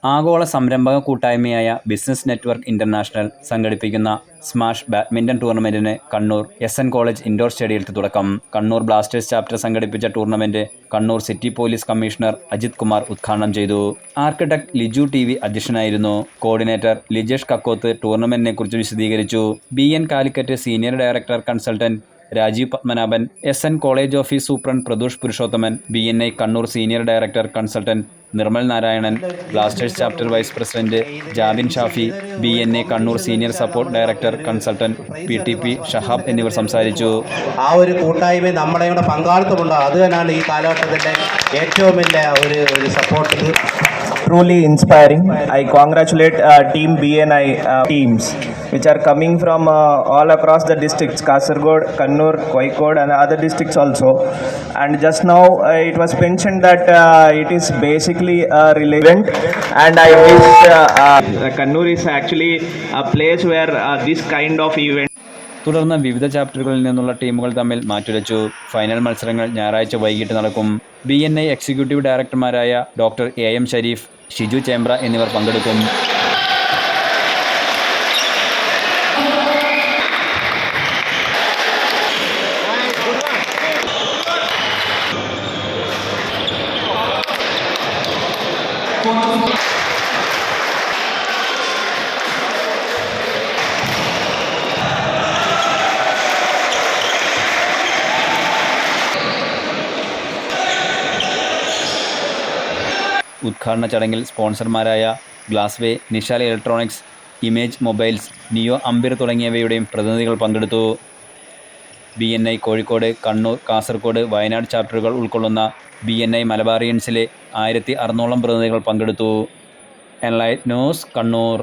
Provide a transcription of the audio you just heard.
ആഗോള സംരംഭക കൂട്ടായ്മയായ ബിസിനസ് നെറ്റ്വർക്ക് ഇന്റർനാഷണൽ സംഘടിപ്പിക്കുന്ന സ്മാഷ് ബാഡ്മിൻ്റൺ ടൂർണമെൻറ്റിന് കണ്ണൂർ SN കോളേജ് ഇൻഡോർ സ്റ്റേഡിയത്തിൽ തുടക്കം. കണ്ണൂർ ബ്ലാസ്റ്റേഴ്സ് ചാപ്റ്റർ സംഘടിപ്പിച്ച tournament Kannur city police commissioner Ajith Kumar ഉദ്ഘാടനം ചെയ്തു. ആർക്കിടെക്ട് ലിജു TV അധ്യക്ഷനായിരുന്നു. കോർഡിനേറ്റർ ലിജേഷ് കക്കോത്ത് ടൂർണമെൻറ്റിനെക്കുറിച്ച് വിശദീകരിച്ചു. BN Calicut senior director consultant Rajeev Padmanabhan, SN college office superintendent Pradosh Purushothaman, BNI Kannur senior director consultant Nirmal Narayanan, blasters chapter vice president Jabin Shafi, BNA Kannur senior support director consultant PTP Shahab എന്നിവർ സംസാരിച്ചു. ആ ഒരു കൂട്ടായ്മ നമ്മുടെ കൂടെ പങ്കാളിത്തമുണ്ട്. അത് തന്നെയാണ് ഈ കാലഘട്ടത്തിൻ്റെ ഏറ്റവും വലിയ ഒരു support. Truly inspiring. I congratulate team BNI teams which are coming from all across the districts, Kasaragod, Kannur, Kozhikode and other districts also. And just now it was mentioned that it is basically relevant, and I wish Kannur is actually a place where this kind of event. തുടർന്ന് വിവിധ ചാപ്റ്ററുകളിൽ നിന്നുള്ള ടീമുകൾ തമ്മിൽ മാറ്റുരച്ചു. Final മത്സരങ്ങൾ ഞായറാഴ്ച വൈകിട്ട് നടക്കും. BNI executive ഡയറക്ടർമാരായ ഡോക്ടർ AM ഷരീഫ്, ഷിജു ചേമ്പ്ര എന്നിവർ പങ്കെടുക്കും. ഉദ്ഘാടന ചടങ്ങിൽ സ്പോൺസർമാരായ Glassway, Nishal electronics, image mobiles, neo അംബിർ തുടങ്ങിയവയുടെയും പ്രതിനിധികൾ പങ്കെടുത്തു. BNI കോഴിക്കോട്, കണ്ണൂർ, കാസർഗോഡ്, വയനാട് ചാപ്റ്ററുകൾ ഉൾക്കൊള്ളുന്ന BNI മലബാറിയൻസിലെ 1600 പ്രതിനിധികൾ പങ്കെടുത്തു. Enlight news, Kannur.